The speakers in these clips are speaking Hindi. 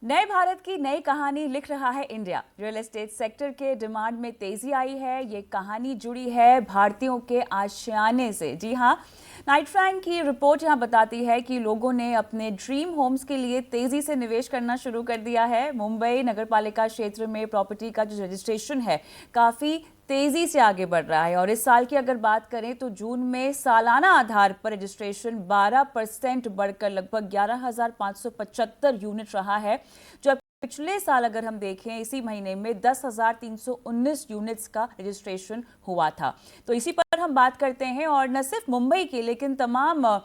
नए भारत की नई कहानी लिख रहा है इंडिया। रियल एस्टेट सेक्टर के डिमांड में तेजी आई है। ये कहानी जुड़ी है भारतीयों के आशियाने से। जी हाँ, नाइट फ्रैंक की रिपोर्ट यहाँ बताती है कि लोगों ने अपने ड्रीम होम्स के लिए तेजी से निवेश करना शुरू कर दिया है। मुंबई नगरपालिका क्षेत्र में प्रॉपर्टी का जो रजिस्ट्रेशन है काफ़ी तेजी से आगे बढ़ रहा है और इस साल की अगर बात करें तो जून में सालाना आधार पर रजिस्ट्रेशन 12% बढ़कर लगभग 11,575 यूनिट रहा है। जो पिछले साल अगर हम देखें इसी महीने में 10,319 यूनिट्स का रजिस्ट्रेशन हुआ था। तो इसी पर हम बात करते हैं और न सिर्फ मुंबई की लेकिन तमाम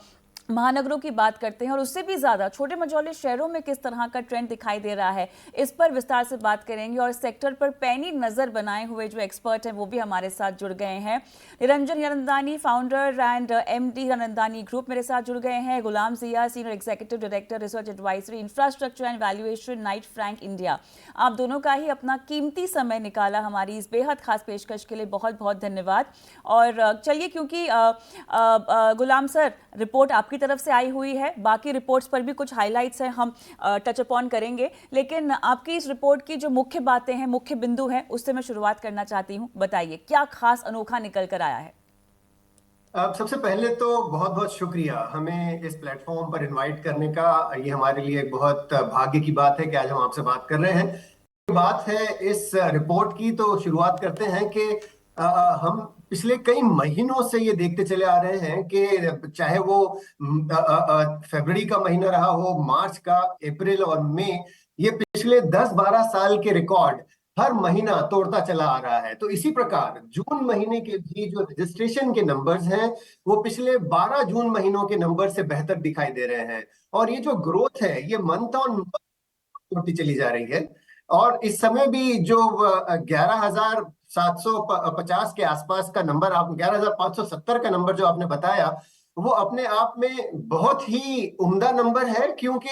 महानगरों की बात करते हैं और उससे भी ज्यादा छोटे मझौले शहरों में किस तरह का ट्रेंड दिखाई दे रहा है, इस पर विस्तार से बात करेंगे। और सेक्टर पर पैनी नजर बनाए हुए जो एक्सपर्ट हैं वो भी हमारे साथ जुड़ गए हैं। Niranjan Hiranandani, founder and MD Hiranandani group, मेरे साथ जुड़ गए हैं। Gulam Zia, senior executive director research advisory infrastructure and valuation, Knight Frank India. आप दोनों का ही अपना कीमती समय निकाला हमारी इस बेहद खास पेशकश के लिए बहुत बहुत धन्यवाद। और चलिए, क्योंकि गुलाम सर, रिपोर्ट आपकी तरफ से आई हुई है, बाकी रिपोर्ट्स पर भी कुछ हाइलाइट्स हैं, हम टच अपॉन करेंगे, लेकिन आपकी इस रिपोर्ट की जो मुख्य बातें हैं, मुख्य बिंदु हैं, उससे मैं शुरुआत करना चाहती हूं। बताइए क्या खास अनोखा निकल कर आया है। सबसे पहले तो बहुत बहुत शुक्रिया हमें इस प्लेटफॉर्म पर इनवाइट करने का। ये हमारे लिए एक बहुत भाग्य की बात है कि आज हम आपसे बात कर रहे हैं। बात है इस रिपोर्ट की, तो शुरुआत करते हैं कि हम पिछले कई महीनों से ये देखते चले आ रहे हैं कि चाहे वो फरवरी का महीना रहा हो, मार्च का, अप्रैल और मई, ये पिछले 10-12 साल के रिकॉर्ड हर महीना तोड़ता चला आ रहा है। तो इसी प्रकार जून महीने के भी जो रजिस्ट्रेशन के नंबर्स हैं वो पिछले 12 जून महीनों के नंबर से बेहतर दिखाई दे रहे हैं। और ये जो ग्रोथ है ये मंथ ऑन होती चली जा रही है। और इस समय भी जो 11,750 के आसपास का नंबर, आप 11,570 का नंबर जो आपने बताया, वो अपने आप में बहुत ही उम्दा नंबर है। क्योंकि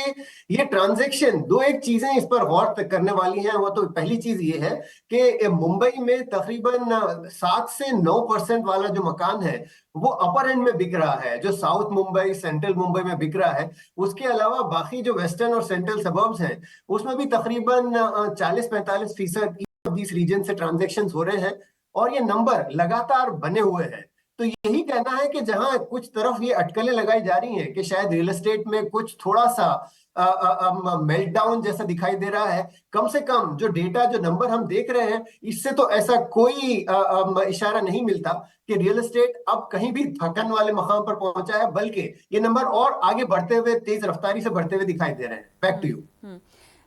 ये ट्रांजैक्शन, दो एक चीजें इस पर गौर करने वाली हैं। वो तो पहली चीज ये है कि मुंबई में तकरीबन 7 से 9% वाला जो मकान है वो अपर एंड में बिक रहा है, जो साउथ मुंबई, सेंट्रल मुंबई में बिक रहा है। उसके अलावा बाकी जो वेस्टर्न और सेंट्रल सबर्ब्स हैं उसमें भी तकरीबन 40-45% इस रीजन से ट्रांजेक्शन हो रहे हैं। और ये नंबर लगातार बने हुए हैं। तो यही कहना है कि जहां कुछ तरफ ये अटकलें लगाई जा रही हैं कि शायद रियल एस्टेट में कुछ थोड़ा सा मेल्टडाउन जैसा दिखाई दे रहा है, कम से कम जो डेटा, जो नंबर हम देख रहे हैं, इससे तो ऐसा कोई इशारा नहीं मिलता कि रियल एस्टेट अब कहीं भी थकन वाले मकाम पर पहुंचा है, बल्कि ये नंबर और आगे बढ़ते हुए, तेज रफ्तारी से बढ़ते हुए दिखाई दे रहे हैं। Back to you.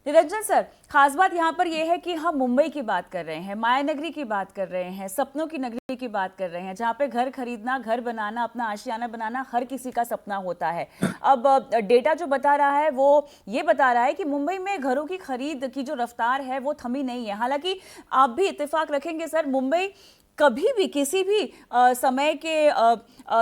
Niranjan sir, खास बात यहाँ पर यह है कि हम मुंबई की बात कर रहे हैं, माया नगरी की बात कर रहे हैं, सपनों की नगरी की बात कर रहे हैं, जहाँ पे घर खरीदना, घर बनाना, अपना आशियाना बनाना हर किसी का सपना होता है। अब डेटा जो बता रहा है वो ये बता रहा है कि मुंबई में घरों की खरीद की जो रफ्तार है वो थमी नहीं है। हालांकि आप भी इत्तेफाक रखेंगे सर, मुंबई कभी भी किसी भी समय के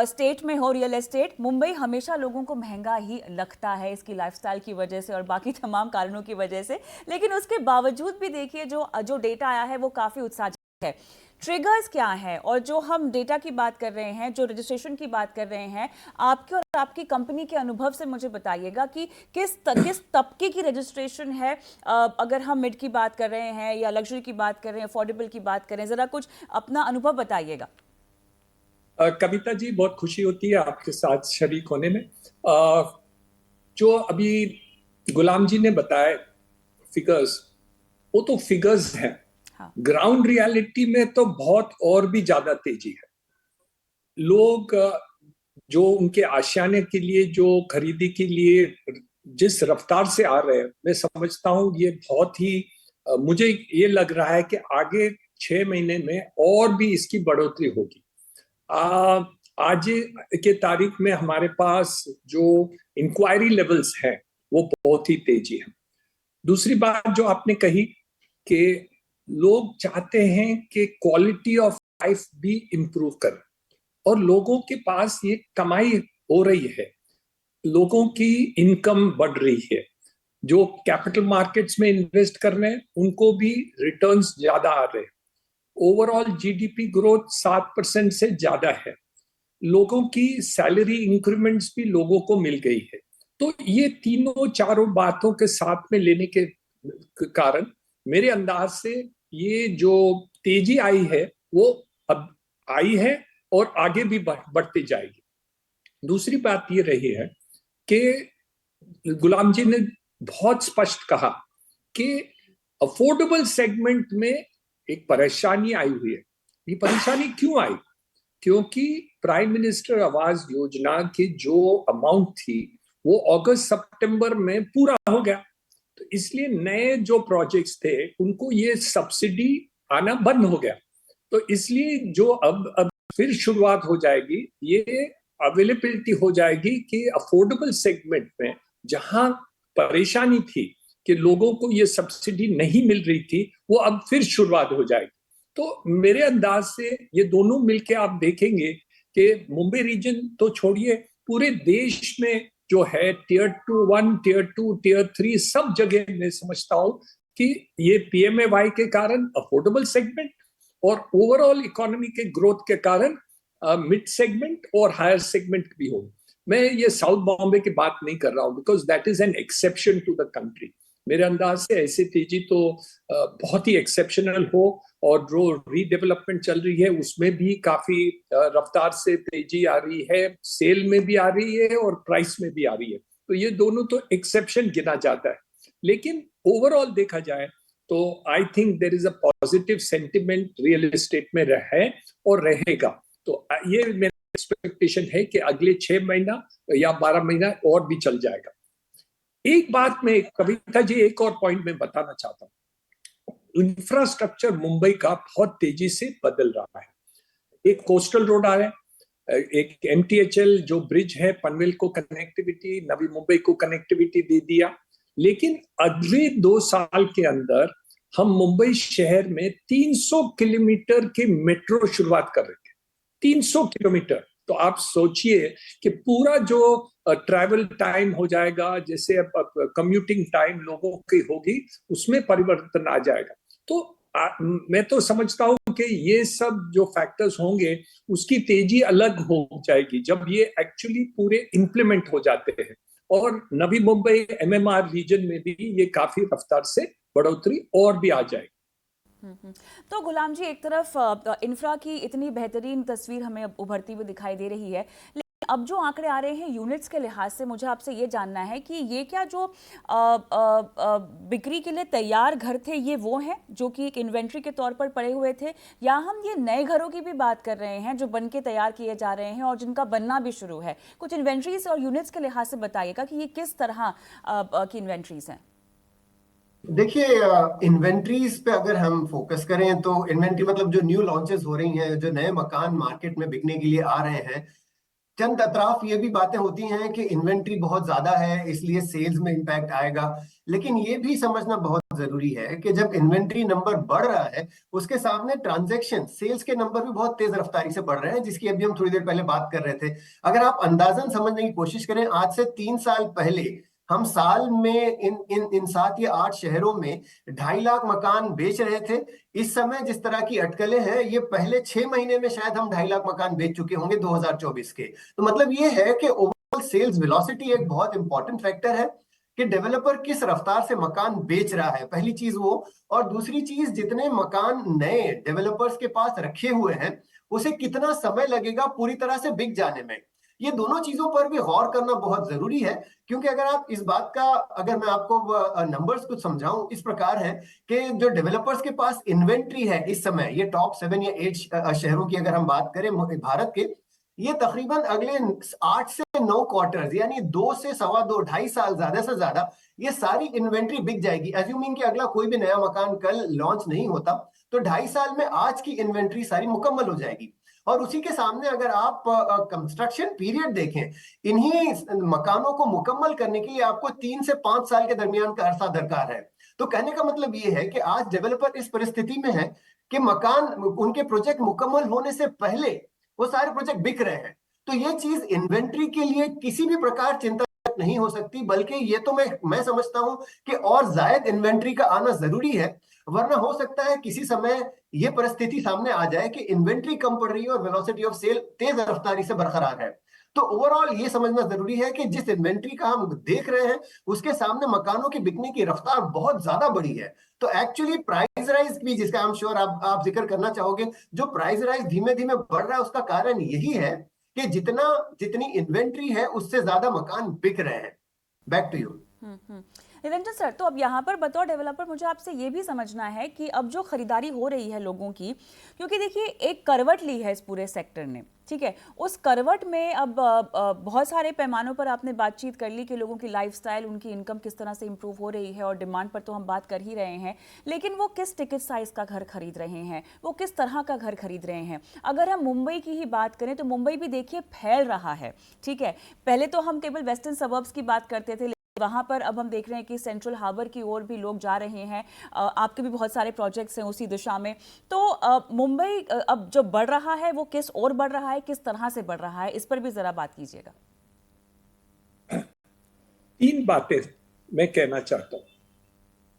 स्टेट में हो रियल एस्टेट, मुंबई हमेशा लोगों को महंगा ही लगता है इसकी लाइफस्टाइल की वजह से और बाकी तमाम कारणों की वजह से। लेकिन उसके बावजूद भी देखिए जो जो डेटा आया है वो काफ़ी उत्साहजनक है। ट्रिगर्स क्या है, और जो हम डेटा की बात कर रहे हैं, जो रजिस्ट्रेशन की बात कर रहे हैं, आपके और आपकी कंपनी के अनुभव से मुझे बताइएगा कि किस तबके की रजिस्ट्रेशन है। अगर हम मिड की बात कर रहे हैं या लग्जरी की बात कर रहे हैं, अफोर्डेबल की बात कर रहे हैं, जरा कुछ अपना अनुभव बताइएगा। कविता जी, बहुत खुशी होती है आपके साथ शरीक होने में। अ, जो अभी गुलाम जी ने बताया फिगर्स, वो तो फिगर्स हैं। हाँ। ग्राउंड रियलिटी में तो बहुत और भी ज्यादा तेजी है। लोग जो उनके आशियाने के लिए, जो खरीदी के लिए जिस रफ्तार से आ रहे हैं, मैं समझता हूं ये बहुत ही मुझे ये लग रहा है कि आगे 6 महीने में और भी इसकी बढ़ोतरी होगी। आज के तारीख में हमारे पास जो इंक्वायरी लेवल्स हैं वो बहुत ही तेजी है। दूसरी बात जो आपने कही कि लोग चाहते हैं कि क्वालिटी ऑफ लाइफ भी इम्प्रूव करें और लोगों के पास ये कमाई हो रही है, लोगों की इनकम बढ़ रही है। जो कैपिटल मार्केट्स में इन्वेस्ट कर रहे हैं उनको भी रिटर्न्स ज्यादा आ रहे हैं। ओवरऑल जीडीपी ग्रोथ 7% से ज्यादा है। लोगों की सैलरी इंक्रीमेंट्स भी लोगों को मिल गई है। तो ये तीनों चारों बातों के साथ में लेने के कारण मेरे अंदाज से ये जो तेजी आई है वो अब आई है और आगे भी बढ़ती जाएगी। दूसरी बात ये रही है कि गुलाम जी ने बहुत स्पष्ट कहा कि अफोर्डेबल सेगमेंट में एक परेशानी आई हुई है। ये परेशानी क्यों आई? क्योंकि प्राइम मिनिस्टर आवास योजना की जो अमाउंट थी वो अगस्त सितंबर में पूरा हो गया, तो इसलिए नए जो प्रोजेक्ट्स थे उनको ये सब्सिडी आना बंद हो गया। तो इसलिए जो अब फिर शुरुआत हो जाएगी, ये अवेलेबिलिटी हो जाएगी कि अफोर्डेबल सेगमेंट में जहां परेशानी थी कि लोगों को ये सब्सिडी नहीं मिल रही थी, वो अब फिर शुरुआत हो जाएगी। तो मेरे अंदाज से ये दोनों मिलके आप देखेंगे कि मुंबई रीजन तो छोड़िए, पूरे देश में जो है टियर 1, टियर 2, टियर 3 सब जगह मैं समझता हूं कि ये PMAY के कारण अफोर्डेबल सेगमेंट और ओवरऑल इकोनॉमी के ग्रोथ के कारण मिड सेगमेंट और हायर सेगमेंट भी हो। मैं ये साउथ बॉम्बे की बात नहीं कर रहा हूं because that is an exception to the country. मेरे अंदाज से ऐसी तेजी तो बहुत ही एक्सेप्शनल हो, और जो रीडेवलपमेंट चल रही है उसमें भी काफी रफ्तार से तेजी आ रही है, सेल में भी आ रही है और प्राइस में भी आ रही है। तो ये दोनों तो एक्सेप्शन गिना जाता है, लेकिन ओवरऑल देखा जाए तो I think there is a positive sentiment real estate में है और रहेगा। तो ये मेरा एक्सपेक्टेशन है कि अगले 6 महीना या 12 महीना और भी चल जाएगा। एक बात में कविता जी, एक और पॉइंट में बताना चाहता हूँ। इंफ्रास्ट्रक्चर मुंबई का बहुत तेजी से बदल रहा है। एक कोस्टल रोड आ रहा है, एक MTHL जो ब्रिज है पनवेल को कनेक्टिविटी, नवी मुंबई को कनेक्टिविटी दे दिया, लेकिन अगले 2 साल के अंदर हम मुंबई शहर में 300 किलोमीटर की मेट्रो शुरुआत कर रहे हैं। 300 किलोमीटर, तो आप सोचिए कि पूरा जो ट्रैवल टाइम हो जाएगा, जैसे अब कम्यूटिंग टाइम लोगों की होगी, उसमें परिवर्तन आ जाएगा। तो मैं तो समझता हूं कि ये सब जो फैक्टर्स होंगे उसकी तेजी अलग हो जाएगी जब ये एक्चुअली पूरे इंप्लीमेंट हो जाते हैं। और नवी मुंबई MMR रीजन में भी ये काफी रफ्तार से बढ़ोतरी और भी आ जाएगी। तो गुलाम जी, एक तरफ इंफ्रा की इतनी बेहतरीन तस्वीर हमें अब उभरती हुई दिखाई दे रही है, लेकिन अब जो आंकड़े आ रहे हैं यूनिट्स के लिहाज से, मुझे आपसे ये जानना है कि ये क्या जो बिक्री के लिए तैयार घर थे ये वो हैं जो कि एक इन्वेंट्री के तौर पर पड़े हुए थे, या हम ये नए घरों की भी बात कर रहे हैं जो बन के तैयार किए जा रहे हैं और जिनका बनना भी शुरू है? कुछ इन्वेंट्रीज और यूनिट्स के लिहाज से बताइएगा कि ये किस तरह की इन्वेंट्रीज हैं। देखिए, इन्वेंट्रीज पे अगर हम फोकस करें तो इन्वेंट्री मतलब जो न्यू लॉन्चेस हो रही हैं, जो नए मकान मार्केट में बिकने के लिए आ रहे हैं, चंद अतराफ ये भी बातें होती हैं कि इन्वेंट्री बहुत ज्यादा है इसलिए सेल्स में इंपैक्ट आएगा। लेकिन ये भी समझना बहुत जरूरी है कि जब इन्वेंट्री नंबर बढ़ रहा है उसके सामने ट्रांजैक्शन सेल्स के नंबर भी बहुत तेज रफ्तारी से बढ़ रहे हैं, जिसकी अभी हम थोड़ी देर पहले बात कर रहे थे। अगर आप अंदाजन समझने की कोशिश करें, आज से 3 साल पहले हम साल में इन 7 या 8 शहरों में 2.5 लाख मकान बेच रहे थे। इस समय जिस तरह की अटकलें हैं, ये पहले 6 महीने में शायद हम 2.5 लाख मकान बेच चुके होंगे 2024 के। तो मतलब ये है कि ओवरऑल सेल्स वेलोसिटी एक बहुत इंपॉर्टेंट फैक्टर है कि डेवलपर किस रफ्तार से मकान बेच रहा है, पहली चीज वो। और दूसरी चीज, जितने मकान नए डेवलपर्स के पास रखे हुए हैं उसे कितना समय लगेगा पूरी तरह से बिक जाने में। ये दोनों चीजों पर भी गौर करना बहुत जरूरी है, क्योंकि अगर आप इस बात का, अगर मैं आपको नंबर्स कुछ समझाऊं, इस प्रकार है कि जो डेवलपर्स के पास इन्वेंट्री है इस समय, ये टॉप 7 या 8 शहरों की अगर हम बात करें भारत के, ये तकरीबन अगले 8 से 9 क्वार्टर्स यानी 2 से 2.25 2.5 साल ज्यादा से ज्यादा ये सारी इन्वेंट्री बिक जाएगी। एज्यूमिंग कि अगला कोई भी नया मकान कल लॉन्च नहीं होता, तो 2.5 साल में आज की इन्वेंट्री सारी मुकम्मल हो जाएगी। और उसी के सामने अगर आप कंस्ट्रक्शन पीरियड देखें, इन्हीं मकानों को मुकम्मल करने के लिए आपको 3 से 5 साल के दरमियान का अरसा दरकार है। तो कहने का मतलब ये है कि आज डेवलपर इस परिस्थिति में है कि मकान, उनके प्रोजेक्ट मुकम्मल होने से पहले वो सारे प्रोजेक्ट बिक रहे हैं। तो ये चीज इन्वेंट्री के लिए किसी भी प्रकार चिंता नहीं हो सकती, बल्कि ये तो मैं समझता हूं कि और जायद इन्वेंट्री का आना जरूरी है, वरना हो सकता है किसी समय ये परिस्थिति सामने आ जाए कि इन्वेंट्री कम पड़ रही है और वेलोसिटी ऑफ सेल तेज रफ्तारी से बरकरार है। तो ओवरऑल ये समझना जरूरी है कि जिस इन्वेंट्री का हम देख रहे हैं उसके सामने मकानों की बिकने की रफ्तार बहुत ज्यादा बड़ी है। तो एक्चुअली प्राइस राइज भी, जिसका आई एम श्योर आप जिक्र करना चाहोगे, जो प्राइस राइज धीमे धीमे बढ़ रहा है उसका कारण यही है कि जितनी इन्वेंट्री है उससे ज्यादा मकान बिक रहे हैं। Back to you Niranjan sir, तो अब यहाँ पर बतौर डेवलपर मुझे आपसे ये भी समझना है कि अब जो खरीदारी हो रही है लोगों की, क्योंकि देखिए एक करवट ली है इस पूरे सेक्टर ने, ठीक है, उस करवट में अब बहुत सारे पैमानों पर आपने बातचीत कर ली कि लोगों की लाइफस्टाइल, उनकी इनकम किस तरह से इंप्रूव हो रही है, और डिमांड पर तो हम बात कर ही रहे हैं, लेकिन वो किस टिकट साइज का घर खरीद रहे हैं, वो किस तरह का घर खरीद रहे हैं। अगर हम मुंबई की ही बात करें तो मुंबई भी देखिए फैल रहा है, ठीक है, पहले तो हम केवल वेस्टर्न सबर्ब्स की बात करते थे, वहाँ पर अब हम देख रहे हैं कि सेंट्रल हार्बर की ओर भी लोग जा रहे हैं। आपके भी बहुत सारे प्रोजेक्ट्स हैं उसी दिशा में। तो मुंबई अब जो बढ़ रहा है वो किस ओर बढ़ रहा है, किस तरह से बढ़ रहा है, इस पर भी जरा बात कीजिएगा। 3 बातें मैं कहना चाहता हूँ।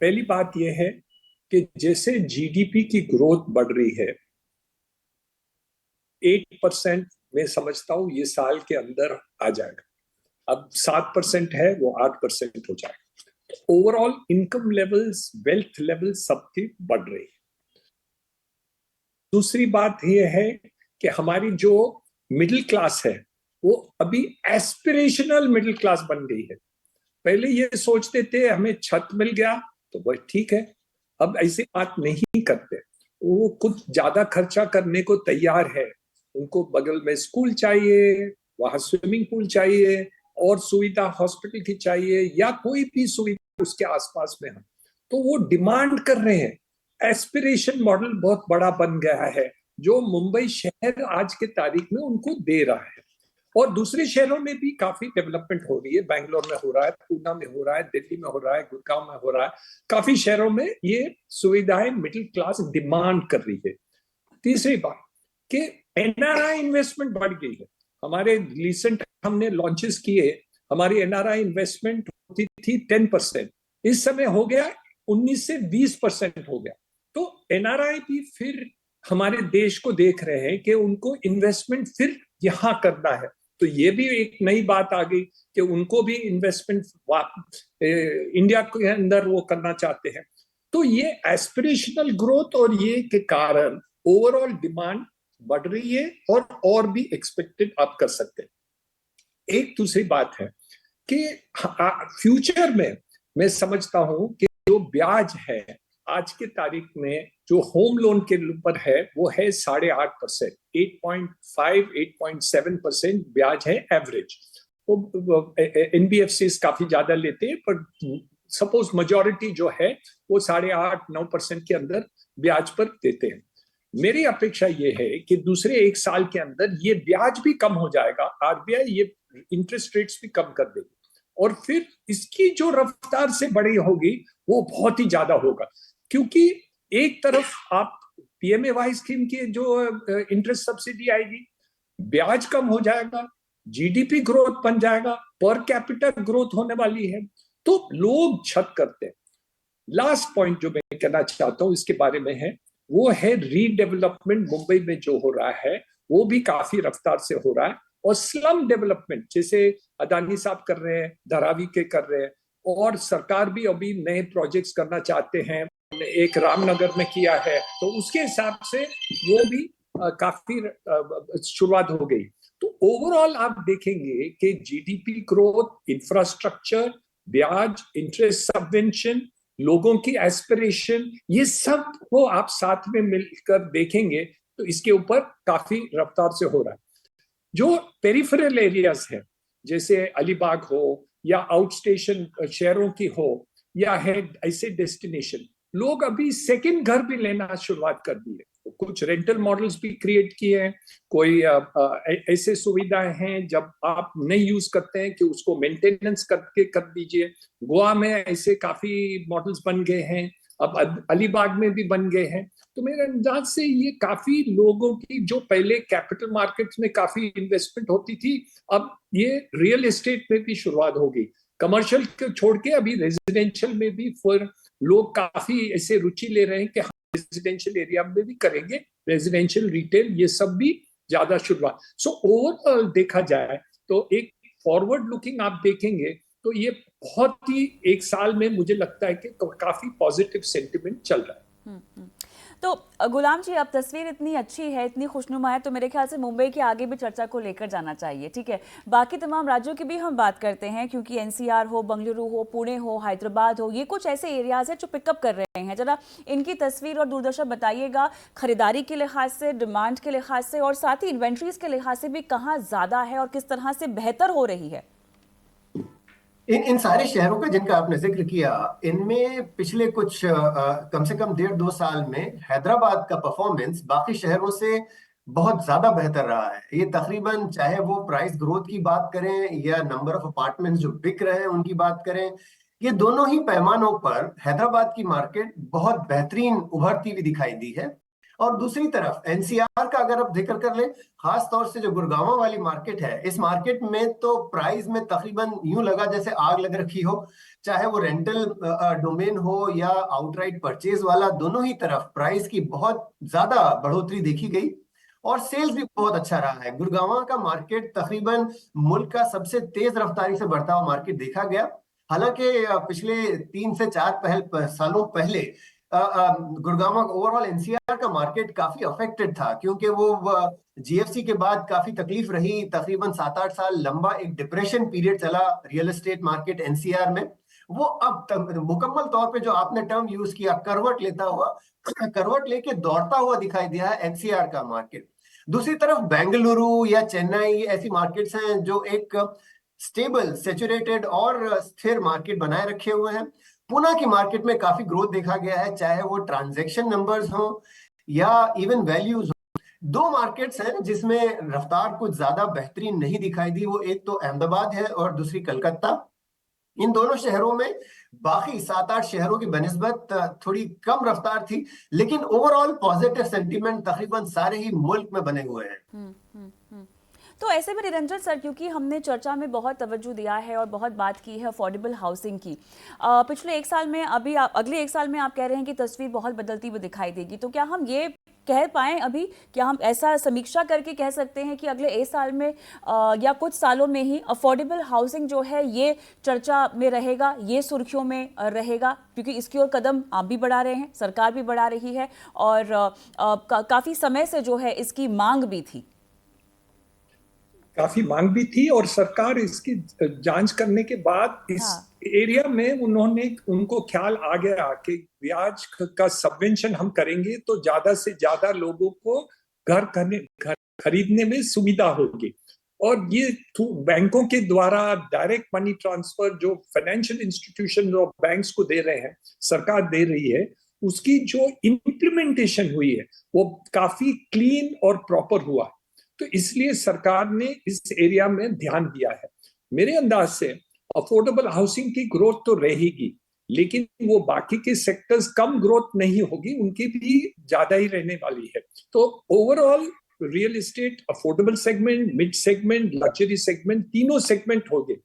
पहली बात यह है कि जैसे जीडीपी की ग्रोथ बढ़ रही है, 8% मैं समझता हूँ ये साल के अंदर आ जाएगा। अब 7% है, वो 8% हो जाएगा। Overall income levels, wealth levels सबकी बढ़ रही है। दूसरी बात यह है कि हमारी जो मिडिल क्लास है वो अभी एस्पिरेशनल मिडिल क्लास बन गई है। पहले ये सोचते थे हमें छत मिल गया तो वह ठीक है, अब ऐसी बात नहीं करते। वो कुछ ज्यादा खर्चा करने को तैयार है। उनको बगल में स्कूल चाहिए, वहां स्विमिंग पूल चाहिए, और सुविधा हॉस्पिटल की चाहिए, या कोई भी सुविधा उसके आसपास में है, तो वो डिमांड कर रहे हैं। एस्पिरेशन मॉडल बहुत बड़ा बन गया है जो मुंबई शहर आज के तारीख में उनको दे रहा है। और दूसरे शहरों में भी काफी डेवलपमेंट हो रही है। बैंगलोर में हो रहा है, पूना में हो रहा है, दिल्ली में हो रहा है, गुड़गांव में हो रहा है। काफी शहरों में ये सुविधाएं मिडिल क्लास डिमांड कर रही है। तीसरी बात कि एनआरआई इन्वेस्टमेंट बढ़ गई है। हमारे रिसेंट हमने लॉन्चेस किए, हमारी एनआरआई इन्वेस्टमेंट होती थी 10%, इस समय हो गया 19 से 20% हो गया। तो एनआरआई भी फिर हमारे देश को देख रहे हैं कि उनको इन्वेस्टमेंट फिर यहां करना है। तो ये भी एक नई बात आ गई कि उनको भी इन्वेस्टमेंट इंडिया के अंदर वो करना चाहते हैं। तो ये एस्पिरेशनल ग्रोथ और ये के कारण ओवरऑल डिमांड बढ़ रही है, और भी एक्सपेक्टेड आप कर सकते हैं। एक दूसरी बात है कि फ्यूचर में मैं समझता हूं कि जो ब्याज है आज के तारीख में जो होम लोन के ऊपर है वो है 8.5%, 8.5, 8.7% ब्याज है एवरेज। तो एनबीएफसी काफी ज्यादा लेते हैं, पर सपोज मेजॉरिटी जो है वो 8.5-9% के अंदर ब्याज पर देते हैं। मेरी अपेक्षा ये है कि दूसरे 1 साल के अंदर ये ब्याज भी कम हो जाएगा, आरबीआई ये इंटरेस्ट रेट्स भी कम कर देगी, और फिर इसकी जो रफ्तार से बढ़ी होगी वो बहुत ही ज्यादा होगा। क्योंकि एक तरफ आप पीएमएवाई स्कीम की जो इंटरेस्ट सब्सिडी आएगी, ब्याज कम हो जाएगा, जीडीपी ग्रोथ बन जाएगा, पर कैपिटा ग्रोथ होने वाली है, तो लोग छत करते हैं। लास्ट पॉइंट जो मैं कहना चाहता हूं इसके बारे में है, वो है रीडेवलपमेंट। मुंबई में जो हो रहा है वो भी काफी रफ्तार से हो रहा है, और स्लम डेवलपमेंट जैसे अदानी साहब कर रहे हैं, धारावी के कर रहे हैं, और सरकार भी अभी नए प्रोजेक्ट्स करना चाहते हैं। एक रामनगर में किया है, तो उसके हिसाब से वो भी काफी शुरुआत हो गई। तो ओवरऑल आप देखेंगे कि जीडीपी ग्रोथ, इंफ्रास्ट्रक्चर, ब्याज, इंटरेस्ट सबवेंशन, लोगों की एस्पिरेशन, ये सब को आप साथ में मिलकर देखेंगे तो इसके ऊपर काफी रफ्तार से हो रहा है। जो पेरिफेरल एरियाज है जैसे अलीबाग हो या आउट स्टेशन शहरों की हो या है ऐसे डेस्टिनेशन, लोग अभी सेकंड घर भी लेना शुरुआत कर दी है। कुछ रेंटल मॉडल्स भी क्रिएट किए हैं। कोई ऐसे सुविधाएं हैं जब आप नहीं यूज करते हैं कि उसको मेंटेनेंस करके कर दीजिए। गोवा में ऐसे काफी मॉडल्स बन गए हैं, अब अलीबाग में भी बन गए हैं। तो मेरे अंदाज से ये काफी लोगों की जो पहले कैपिटल मार्केट्स में काफी इन्वेस्टमेंट होती थी, अब ये रियल एस्टेट में भी शुरुआत हो गई। कमर्शियल को छोड़ के अभी रेजिडेंशियल में भी फिर लोग काफी ऐसे रुचि ले रहे हैं कि रेजिडेंशियल एरिया में भी करेंगे, रेजिडेंशियल रिटेल, ये सब भी ज्यादा शुरुआत। सो ओवरऑल देखा जाए तो एक फॉरवर्ड लुकिंग आप देखेंगे तो ये बहुत ही एक साल में मुझे लगता है कि काफी पॉजिटिव सेंटिमेंट चल रहा है। तो गुलाम जी, अब तस्वीर इतनी अच्छी है, इतनी खुशनुमा है, तो मेरे ख्याल से मुंबई के आगे भी चर्चा को लेकर जाना चाहिए। ठीक है, बाकी तमाम राज्यों की भी हम बात करते हैं, क्योंकि एनसीआर हो, बंगलुरु हो, पुणे हो, हैदराबाद हो, ये कुछ ऐसे एरियाज हैं जो पिकअप कर रहे हैं। जरा इनकी तस्वीर और दूरदर्शन बताइएगा, खरीदारी के लिहाज से, डिमांड के लिहाज से और साथ ही इन्वेंट्रीज के लिहाज से भी कहाँ ज्यादा है और किस तरह से बेहतर हो रही है। इन सारे शहरों का जिनका आपने जिक्र किया, इनमें पिछले कुछ कम से कम 1.5-2 साल में हैदराबाद का परफॉर्मेंस बाकी शहरों से बहुत ज्यादा बेहतर रहा है। ये तकरीबन, चाहे वो प्राइस ग्रोथ की बात करें या नंबर ऑफ अपार्टमेंट्स जो बिक रहे हैं उनकी बात करें, ये दोनों ही पैमानों पर हैदराबाद की मार्केट बहुत बेहतरीन उभरती हुई दिखाई दी है। और दूसरी तरफ एनसीआर का अगर आप जिक्र कर ले, खास तौर से जो गुड़गांव वाली मार्केट है, इस मार्केट में तो प्राइस में तकरीबन यूं लगा जैसे आग लग रखी हो। चाहे वो रेंटल डोमेन हो या आउटराइट परचेज वाला, दोनों ही तरफ प्राइस की बहुत ज्यादा बढ़ोतरी देखी गई और सेल्स भी बहुत अच्छा रहा है। गुड़गांव का मार्केट तकरीबन मुल्क का सबसे तेज रफ्तारी से बढ़ता हुआ मार्केट देखा गया। हालांकि पिछले 3 से 4 सालों पहले गुड़गांव ओवरऑल एनसीआर का मार्केट काफी अफेक्टेड था, क्योंकि वो जीएफसी के बाद काफी तकलीफ रही। तकरीबन 7-8 साल लंबा एक डिप्रेशन पीरियड चला रियल एस्टेट मार्केट एनसीआर में। वो अब तक मुकम्मल तौर पे, जो आपने टर्म यूज किया, करवट लेता हुआ, करवट लेके दौड़ता हुआ दिखाई दिया है एनसीआर का मार्केट। दूसरी तरफ बेंगलुरु या चेन्नई ऐसी मार्केट्स हैं जो एक स्टेबल, सेचुरेटेड और स्थिर मार्केट बनाए रखे हुए हैं। पुणे की मार्केट में काफी ग्रोथ देखा गया है, चाहे वो ट्रांजैक्शन नंबर्स हो या इवन वैल्यूज हो। 2 मार्केट्स हैं जिसमें रफ्तार कुछ ज्यादा बेहतरीन नहीं दिखाई दी, वो एक तो अहमदाबाद है और दूसरी कलकत्ता। इन दोनों शहरों में बाकी 7-8 शहरों की बनिस्बत थोड़ी कम रफ्तार थी, लेकिन ओवरऑल पॉजिटिव सेंटीमेंट तकरीबन सारे ही मुल्क में बने हुए हैं। तो ऐसे में निरंजन सर, क्योंकि हमने चर्चा में बहुत तवज्जो दिया है और बहुत बात की है अफोर्डेबल हाउसिंग की, पिछले 1 साल में, अभी अगले 1 साल में आप कह रहे हैं कि तस्वीर बहुत बदलती हुई दिखाई देगी, तो क्या हम ये कह पाएं अभी, क्या हम ऐसा समीक्षा करके कह सकते हैं कि अगले 1 साल में या कुछ सालों में ही अफोर्डेबल हाउसिंग जो है ये चर्चा में रहेगा, ये सुर्खियों में रहेगा, क्योंकि इसकी ओर कदम आप भी बढ़ा रहे हैं, सरकार भी बढ़ा रही है और काफी समय से जो है इसकी मांग भी थी। काफी मांग भी थी और सरकार इसकी जांच करने के बाद इस एरिया में उनको ख्याल आ गया कि ब्याज का सबवेंशन हम करेंगे तो ज्यादा से ज्यादा लोगों को घर खरीदने में सुविधा होगी। और ये बैंकों के द्वारा डायरेक्ट मनी ट्रांसफर जो फाइनेंशियल इंस्टीट्यूशन और बैंक्स को दे रहे हैं, सरकार दे रही है, उसकी जो इम्प्लीमेंटेशन हुई है वो काफी क्लीन और प्रॉपर हुआ। तो इसलिए सरकार ने इस एरिया में ध्यान दिया है। मेरे अंदाज से अफोर्डेबल हाउसिंग की ग्रोथ तो रहेगी, लेकिन वो बाकी के सेक्टर्स कम ग्रोथ नहीं होगी, उनकी भी ज्यादा ही रहने वाली है। तो overall real estate affordable segment, mid segment, luxury segment, तीनों सेगमेंट हो गए।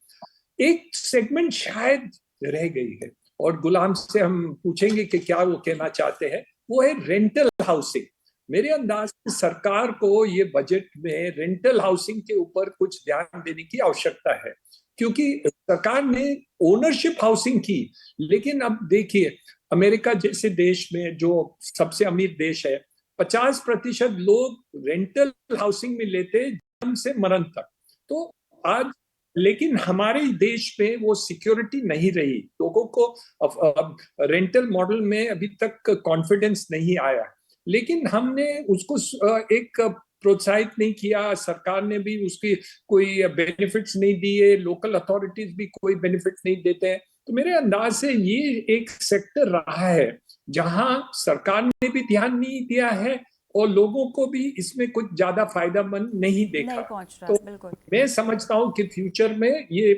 एक सेगमेंट शायद रह गई है और गुलाम से हम पूछेंगे कि क्या वो कहना चाहते हैं, वो है रेंटल हाउसिंग। मेरे अंदाज से सरकार को ये बजट में रेंटल हाउसिंग के ऊपर कुछ ध्यान देने की आवश्यकता है, क्योंकि सरकार ने ओनरशिप हाउसिंग की, लेकिन अब देखिए अमेरिका जैसे देश में जो सबसे अमीर देश है, 50% लोग रेंटल हाउसिंग में लेते जन्म से मरण तक। तो आज लेकिन हमारे देश में वो सिक्योरिटी नहीं रही, लोगों को रेंटल मॉडल में अभी तक कॉन्फिडेंस नहीं आया, लेकिन हमने उसको एक प्रोत्साहित नहीं किया, सरकार ने भी उसकी कोई बेनिफिट्स नहीं दिए, लोकल अथॉरिटीज भी कोई बेनिफिट नहीं देते हैं। तो मेरे अंदाज से ये एक सेक्टर रहा है जहां सरकार ने भी ध्यान नहीं दिया है और लोगों को भी इसमें कुछ ज्यादा फायदेमंद नहीं देखा। तो मैं समझता हूं कि फ्यूचर में ये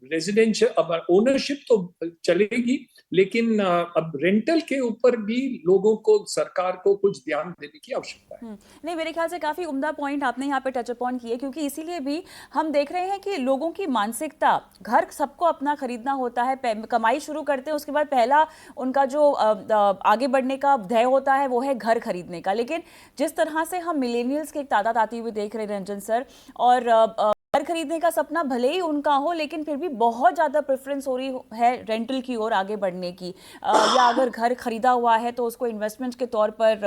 रेजिडेंशियल ओनरशिप तो चलेगी, लेकिन अब रेंटल के ऊपर भी लोगों को, सरकार को कुछ ध्यान देने की आवश्यकता है। नहीं, मेरे ख्याल से काफी उम्दा पॉइंट आपने यहाँ पे टच अपॉन किए, क्योंकि इसीलिए भी हम देख रहे हैं कि लोगों की मानसिकता, घर सबको अपना खरीदना होता है, कमाई शुरू करते हैं, उसके बाद पहला उनका जो आगे बढ़ने का ध्येय होता है वो है घर खरीदने का। लेकिन जिस तरह से हम मिलेनियल्स की एक तादाद आती हुई देख रहे हैं रंजन सर, और घर खरीदने का सपना भले ही उनका हो, लेकिन फिर भी बहुत ज़्यादा प्रेफरेंस हो रही है रेंटल की ओर आगे बढ़ने की, या अगर घर खरीदा हुआ है तो उसको इन्वेस्टमेंट के तौर पर,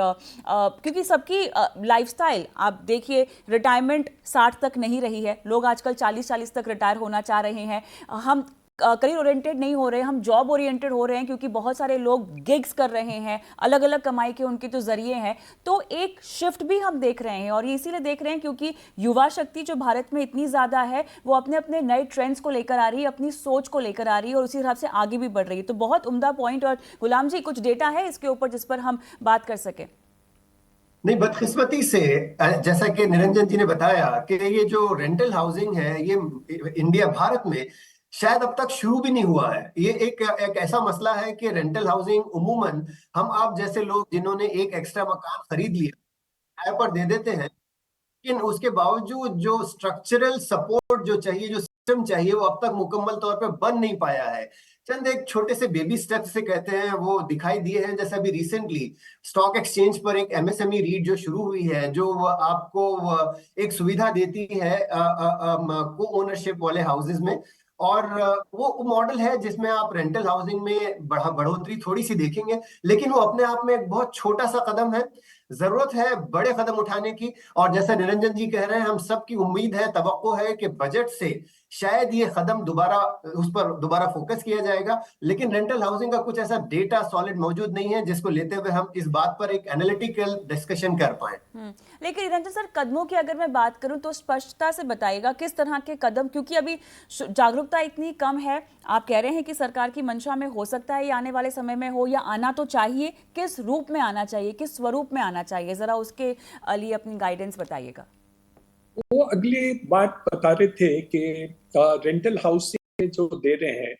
क्योंकि सबकी लाइफस्टाइल आप देखिए, रिटायरमेंट 60 तक नहीं रही है, लोग आजकल 40-40 तक रिटायर होना चाह रहे हैं। हम करियर ओरिएंटेड नहीं हो रहे, हम जॉब ओरिएंटेड हो रहे हैं, क्योंकि बहुत सारे लोग गिग्स कर रहे हैं, अलग अलग कमाई के उनके जो जरिए हैं। तो एक शिफ्ट भी हम देख रहे हैं, और ये इसीलिए देख रहे हैं क्योंकि युवा शक्ति जो भारत में इतनी ज़्यादा है, वो अपने अपने नए ट्रेंड्स को लेकर आ रही है, अपनी सोच को लेकर आ रही है, और उसी हिसाब से आगे भी बढ़ रही है। तो बहुत उम्दा पॉइंट। और गुलाम जी, कुछ डेटा है इसके ऊपर जिस पर हम बात कर सकें? नहीं, बदकिस्मती से जैसा कि निरंजन जी ने बताया कि ये जो रेंटल हाउसिंग है, ये इंडिया भारत में शायद अब तक शुरू भी नहीं हुआ है। ये एक ऐसा मसला है कि रेंटल हाउसिंग उमूमन हम आप जैसे लोग जिन्होंने एक एक्स्ट्रा मकान खरीद लिया किराए पर दे देते हैं, लेकिन उसके बावजूद जो स्ट्रक्चरल सपोर्ट जो चाहिए, जो सिस्टम चाहिए, वो अब तक मुकम्मल तौर पर बन नहीं पाया है। चंद एक छोटे से बेबी स्टेप्स से कहते हैं वो दिखाई दिए हैं। जैसे अभी रिसेंटली स्टॉक एक्सचेंज पर एक एमएसएमई रीट जो शुरू हुई है, जो आपको एक सुविधा देती है को ओनरशिप वाले हाउसेज में। और वो मॉडल है जिसमें आप रेंटल हाउसिंग में बढ़ोतरी थोड़ी सी देखेंगे, लेकिन वो अपने आप में एक बहुत छोटा सा कदम है। जरूरत है बड़े कदम उठाने की। और जैसा निरंजन जी कह रहे हैं, हम सबकी उम्मीद है, तवक्को है कि बजट से शायद ये कदम दोबारा उस पर दोबारा फोकस किया जाएगा। लेकिन रेंटल हाउसिंग का कुछ ऐसा डेटा सॉलिड मौजूद नहीं है जिसको लेते हुए हम इस बात पर एक एनालिटिकल डिस्कशन कर पाए। लेकिन निरंजन सर, कदमों की अगर मैं बात करूं तो स्पष्टता से बताइएगा किस तरह के कदम, क्योंकि अभी जागरूकता इतनी कम है। आप कह रहे हैं कि सरकार की मंशा में हो सकता है ये आने वाले समय में हो, या आना तो चाहिए, किस रूप में आना चाहिए, किस स्वरूप में आना चाहिए, जरा उसके लिए अपनी गाइडेंस बताइएगा। वो अगली बात बता रहे थे कि रेंटल हाउसिंग जो दे रहे हैं,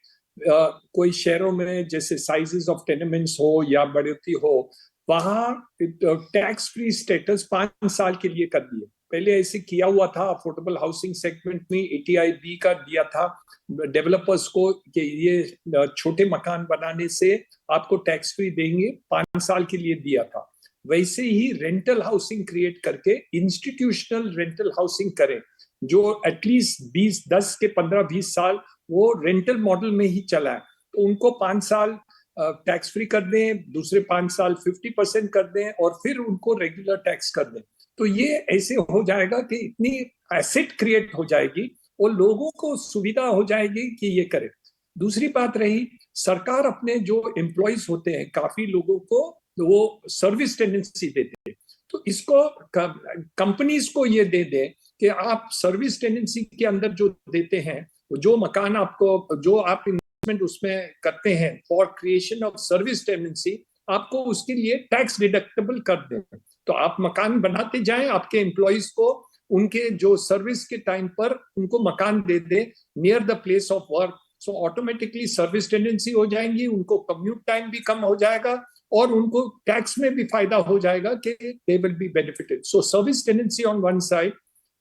कोई शहरों में जैसे साइजेस ऑफ टेनेमेंट्स हो या बढ़ोतरी हो, वहां टैक्स फ्री स्टेटस 5 साल के लिए कर दिए। पहले ऐसे किया हुआ था अफोर्डेबल हाउसिंग सेगमेंट में, ATIB का दिया था डेवलपर्स को कि ये छोटे मकान बनाने से आपको टैक्स फ्री देंगे, 5 साल के लिए दिया था। वैसे ही रेंटल हाउसिंग क्रिएट करके इंस्टीट्यूशनल रेंटल हाउसिंग करें, जो एटलीस्ट 10 के 15-20 साल वो रेंटल मॉडल में ही चला है। तो उनको 5 साल टैक्स फ्री कर दें, दूसरे 5 साल 50% कर दें, और फिर उनको रेगुलर टैक्स कर दें। तो ये ऐसे हो जाएगा कि इतनी एसेट क्रिएट हो जाएगी और लोगों को सुविधा हो जाएगी कि ये करें। दूसरी बात रही, सरकार अपने जो एम्प्लॉयज होते हैं, काफी लोगों को वो सर्विस टेंडेंसी देते हैं, तो इसको कंपनीज को ये दे दे कि आप सर्विस टेंडेंसी के अंदर जो देते हैं, जो मकान आपको, जो आप इन्वेस्टमेंट उसमें करते हैं for creation of service tendency, आपको उसके लिए टैक्स डिडक्टेबल कर दें। तो आप मकान बनाते जाएं, आपके एम्प्लॉयज को उनके जो सर्विस के टाइम पर उनको मकान दे दे near the place of work. So automatically service tendency हो जाएंगी, उनको कम्यूट टाइम भी कम हो जाएगा, और उनको टैक्स में भी फायदा हो जाएगा कि they will be benefited. So service tendency on one side,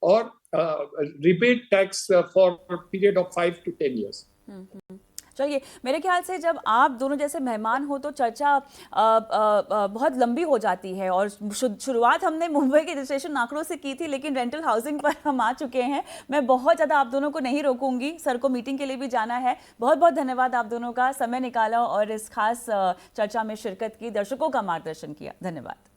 और rebate tax for period of 5 to 10 years। चलिए, मेरे ख्याल से जब आप दोनों जैसे मेहमान हो तो चर्चा बहुत लंबी हो जाती है, और शुरुआत हमने मुंबई के रजिस्ट्रेशन आंकड़ों से की थी, लेकिन रेंटल हाउसिंग पर हम आ चुके हैं। मैं बहुत ज़्यादा आप दोनों को नहीं रोकूंगी, सर को मीटिंग के लिए भी जाना है। बहुत बहुत धन्यवाद आप दोनों का, समय निकाला और इस खास चर्चा में शिरकत की, दर्शकों का मार्गदर्शन किया। धन्यवाद।